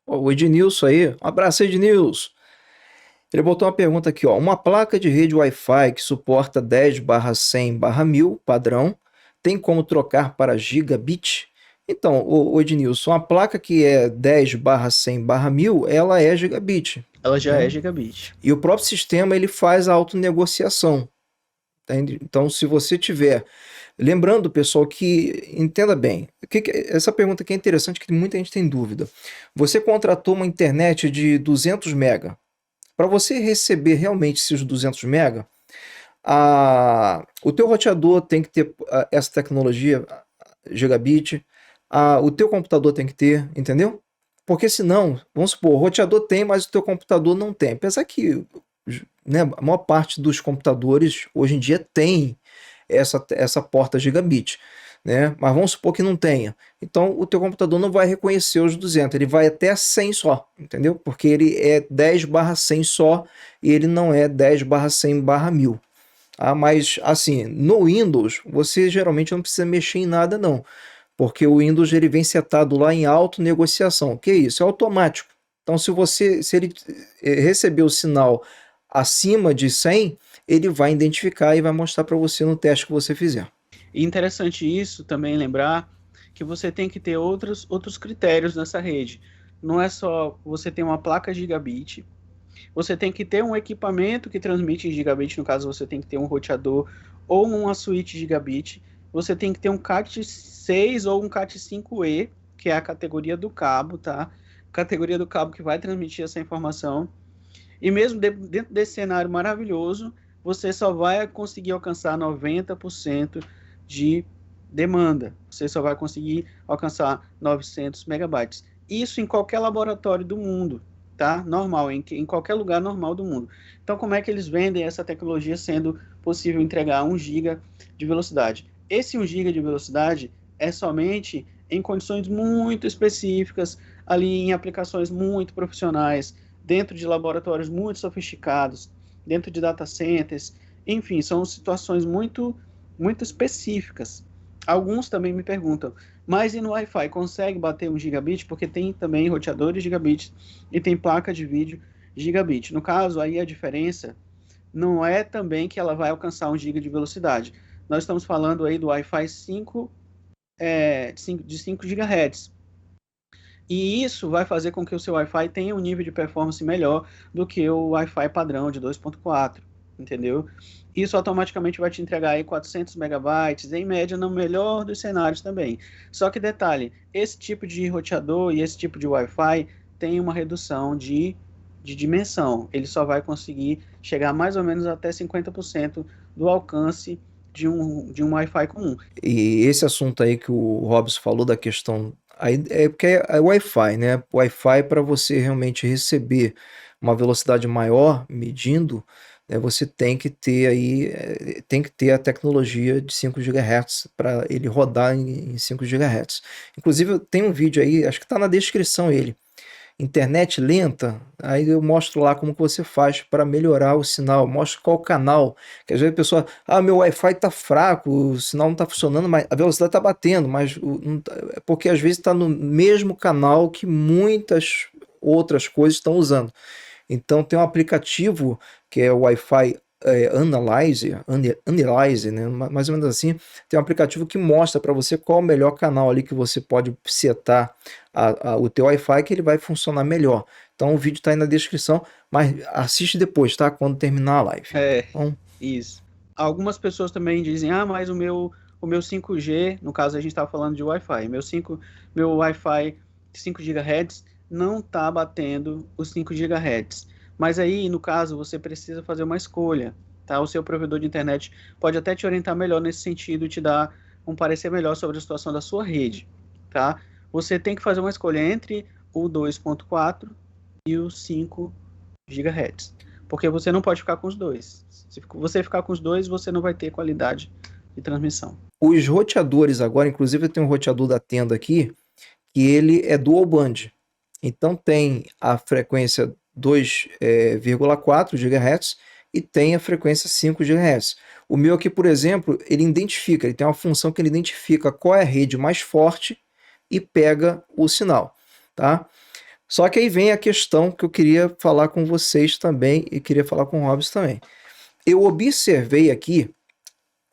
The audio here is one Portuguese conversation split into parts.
Ó, o Ednilson aí, um abraço, Ednilson. Ele botou uma pergunta aqui, ó. Uma placa de rede Wi-Fi que suporta 10/100/1000 padrão, tem como trocar para gigabit? Então, o Ednilson, uma placa que é 10/100/1000, ela é gigabit, Ela já é né? gigabit. E o próprio sistema ele faz a autonegociação. Entende? Então, se você tiver. Lembrando, pessoal, que entenda bem, essa pergunta aqui é interessante, que muita gente tem dúvida. Você contratou uma internet de 200 mega. Para você receber realmente esses 200 mega, o teu roteador tem que ter essa tecnologia gigabit, o teu computador tem que ter, entendeu? Porque senão, vamos supor, o roteador tem, mas o teu computador não tem. Apesar que, né, a maior parte dos computadores hoje em dia tem essa porta gigabit, né? Mas vamos supor que não tenha. Então o teu computador não vai reconhecer os 200, ele vai até 100 só, entendeu? Porque ele é 10/100 só e ele não é 10/100/1000. Ah, mas assim, no Windows, você geralmente não precisa mexer em nada não, porque o Windows ele vem setado lá em auto-negociação. O que é isso? É automático. Então se ele receber o sinal acima de 100, ele vai identificar e vai mostrar para você no teste que você fizer. E interessante isso também lembrar que você tem que ter outros critérios nessa rede. Não é só você ter uma placa gigabit, você tem que ter um equipamento que transmite em gigabit, no caso você tem que ter um roteador ou uma suíte gigabit, você tem que ter um Cat6 ou um Cat5e, que é a categoria do cabo, tá? Categoria do cabo que vai transmitir essa informação. E mesmo dentro desse cenário maravilhoso, você só vai conseguir alcançar 90% de demanda. Você só vai conseguir alcançar 900 megabytes. Isso em qualquer laboratório do mundo, tá? Normal, em qualquer lugar normal do mundo. Então, como é que eles vendem essa tecnologia sendo possível entregar 1 GB de velocidade? Esse 1 GB de velocidade é somente em condições muito específicas, ali em aplicações muito profissionais, dentro de laboratórios muito sofisticados, dentro de data centers, enfim, são situações muito específicas. Alguns também me perguntam, mas e no Wi-Fi consegue bater 1 gigabit? Porque tem também roteadores gigabit e tem placa de vídeo gigabit. No caso, aí a diferença não é também que ela vai alcançar 1 GB de velocidade. Nós estamos falando aí do Wi-Fi 5, de 5 GHz. E isso vai fazer com que o seu Wi-Fi tenha um nível de performance melhor do que o Wi-Fi padrão de 2.4, entendeu? Isso automaticamente vai te entregar aí 400 megabytes, em média, no melhor dos cenários também. Só que detalhe, esse tipo de roteador e esse tipo de Wi-Fi tem uma redução de dimensão. Ele só vai conseguir chegar mais ou menos até 50% do alcance de um Wi-Fi comum. E esse assunto aí que o Robson falou da questão aí é porque é Wi-Fi, né? Wi-Fi para você realmente receber uma velocidade maior, medindo, né, você tem que ter aí tem que ter a tecnologia de 5 GHz para ele rodar em 5 GHz. Inclusive tem um vídeo aí, acho que está na descrição ele, internet lenta, aí eu mostro lá como que você faz para melhorar o sinal, mostro qual canal, que às vezes a pessoa, meu Wi-Fi tá fraco, o sinal não tá funcionando, mas a velocidade tá batendo, mas é porque às vezes está no mesmo canal que muitas outras coisas estão usando. Então tem um aplicativo que é o Wi-Fi Analyzer, né? Mais ou menos assim. Tem um aplicativo que mostra para você qual o melhor canal ali que você pode setar o teu Wi-Fi que ele vai funcionar melhor. Então o vídeo está aí na descrição, mas assiste depois, tá? Quando terminar a live. É, Bom, isso. Algumas pessoas também dizem, mas o meu 5G, no caso a gente estava falando de Wi-Fi, meu Wi-Fi 5 GHz não está batendo os 5 GHz. Mas aí, no caso, você precisa fazer uma escolha, tá? O seu provedor de internet pode até te orientar melhor nesse sentido e te dar um parecer melhor sobre a situação da sua rede, tá? Você tem que fazer uma escolha entre o 2.4 e o 5 GHz. Porque você não pode ficar com os dois. Se você ficar com os dois, você não vai ter qualidade de transmissão. os roteadores agora, inclusive eu tenho um roteador da tenda aqui, que ele é dual band. Então tem a frequência 2,4 GHz e tem a frequência 5 GHz. O meu aqui, por exemplo, ele tem uma função que ele identifica qual é a rede mais forte e pega o sinal, tá? Só que aí vem a questão que eu queria falar com vocês também e queria falar com o Robson também. Eu observei aqui,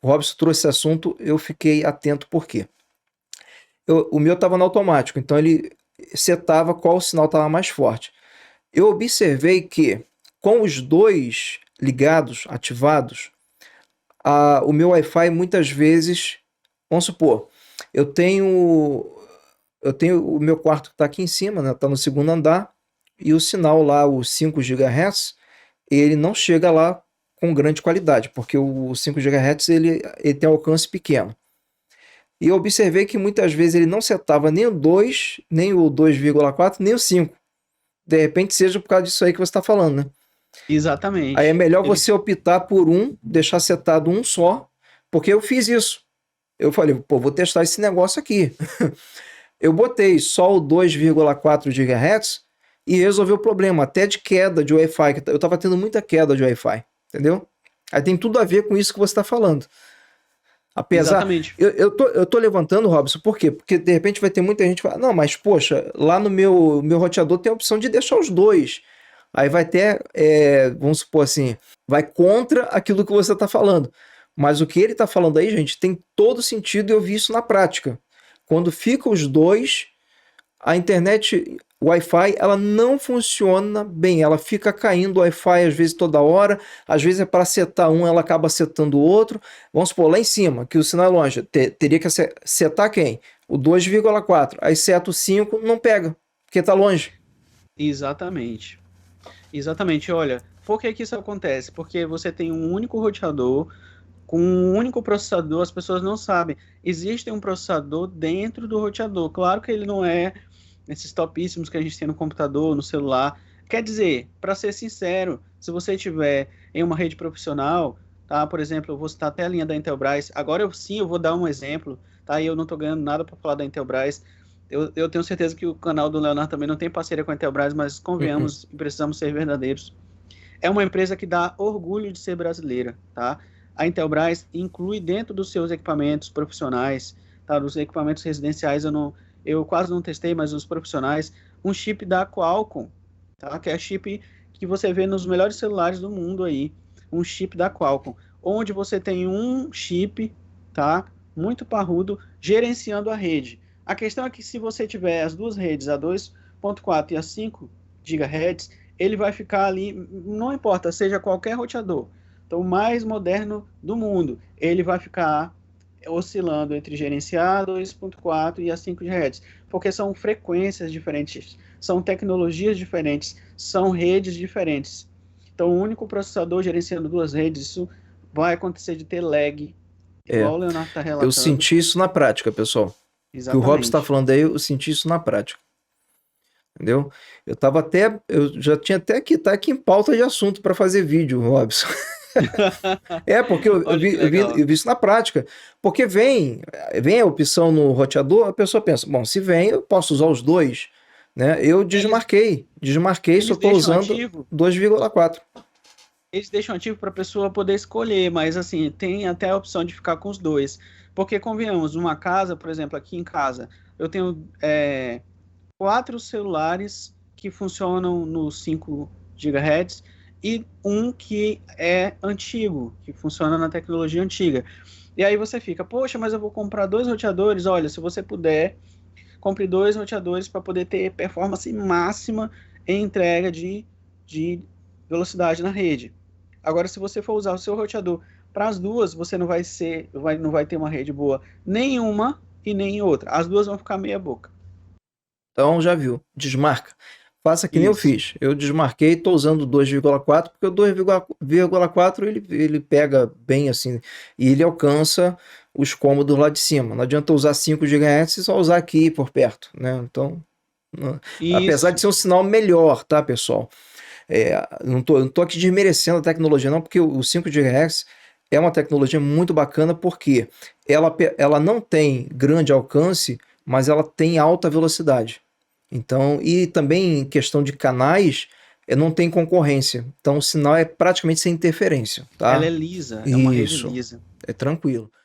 o Robson trouxe esse assunto, eu fiquei atento por quê? O meu estava no automático, então ele setava qual sinal estava mais forte. Eu observei que com os dois ligados, ativados, o meu Wi-Fi muitas vezes, vamos supor, eu tenho eu tenho o meu quarto que está aqui em cima, né? Está no segundo andar, e o sinal lá, o 5 GHz, ele não chega lá com grande qualidade, porque o 5 GHz ele tem alcance pequeno. E eu observei que muitas vezes ele não setava nem o 2, nem o 2,4, nem o 5. De repente seja por causa disso aí que você está falando, né? Aí é Exatamente. melhor Ele você optar por um, deixar setado um só, porque eu fiz isso. Eu falei, pô, vou testar esse negócio aqui. Eu botei só o 2,4 GHz e resolveu o problema, até de queda de Wi-Fi. Eu estava tendo muita queda de Wi-Fi, entendeu? Aí tem tudo a ver com isso que você está falando. Apesar, exatamente. eu tô levantando, Robson, por quê? Porque de repente vai ter muita gente que fala, não, mas poxa, lá no meu roteador tem a opção de deixar os dois. Aí vai ter, vamos supor assim, vai contra aquilo que você está falando. Mas o que ele está falando aí, gente, tem todo sentido e eu vi isso na prática. Quando fica os dois, a internet Wi-Fi ela não funciona bem, ela fica caindo o Wi-Fi às vezes toda hora, às vezes é para setar um, ela acaba setando o outro. Vamos supor, lá em cima, que o sinal é longe, teria que setar quem? O 2,4, aí seta o 5, não pega, porque está longe. Exatamente. Exatamente. Olha, por que que isso acontece? Porque você tem um único roteador com um único processador, as pessoas não sabem. Existe um processador dentro do roteador. Claro que ele não é esses topíssimos que a gente tem no computador, no celular. Quer dizer, para ser sincero, se você tiver em uma rede profissional, tá? Por exemplo, eu vou citar até a linha da Intelbras. Agora eu vou dar um exemplo, tá? E eu não estou ganhando nada para falar da Intelbras. Eu tenho certeza que o canal do Leonardo também não tem parceria com a Intelbras, mas Uh-uh. convenhamos e precisamos ser verdadeiros. É uma empresa que dá orgulho de ser brasileira, tá? A Intelbras inclui dentro dos seus equipamentos profissionais, tá? Dos equipamentos residenciais eu quase não testei, mas os profissionais, um chip da Qualcomm, tá? Que é chip que você vê nos melhores celulares do mundo aí, um chip da Qualcomm, onde você tem um chip, tá? Muito parrudo, gerenciando a rede. A questão é que se você tiver as duas redes, a 2.4 e a 5 GHz, ele vai ficar ali, não importa, seja qualquer roteador, então o mais moderno do mundo, ele vai ficar oscilando entre gerenciar 2.4 e a 5 GHz, porque são frequências diferentes, são tecnologias diferentes, são redes diferentes. Então, o único processador gerenciando duas redes, isso vai acontecer de ter lag, É, igual o Leonardo está eu relatando. senti isso na prática, pessoal. O que o Robson está Exatamente. falando aí, eu senti isso na prática. Entendeu? Eu já tinha até que estar aqui em pauta de assunto para fazer vídeo, Robson. É, porque Olha que eu legal. vi isso na prática. Porque vem a opção no roteador, a pessoa pensa, bom, se vem, eu posso usar os dois, né? Eu Eles, desmarquei, só eles estou deixam usando ativo 2,4. eles deixam ativo para a pessoa poder escolher, mas assim, tem até a opção de ficar com os dois. Porque, convenhamos, numa casa, por exemplo, aqui em casa, eu tenho quatro celulares que funcionam no 5 GHz e um que é antigo, que funciona na tecnologia antiga. E aí você fica, poxa, mas eu vou comprar dois roteadores. Olha, se você puder, compre dois roteadores para poder ter performance máxima em entrega de velocidade na rede. Agora, se você for usar o seu roteador para as duas, você não vai ter uma rede boa nenhuma e nem outra. As duas vão ficar meia boca. Então já viu, desmarca. Faça que nem eu Isso. fiz. Eu desmarquei, estou usando o 2,4 porque o 2,4 ele pega bem assim e ele alcança os cômodos lá de cima. Não adianta usar 5 GHz e só usar aqui por perto, né? Então, apesar de Isso. ser um sinal melhor, tá, pessoal? Não tô aqui desmerecendo a tecnologia, não, porque o 5 GHz é uma tecnologia muito bacana porque ela não tem grande alcance, mas ela tem alta velocidade. Então, e também em questão de canais, não tem concorrência. Então, o sinal é praticamente sem interferência, Ela tá? é lisa, é uma rede Isso, lisa. é tranquilo.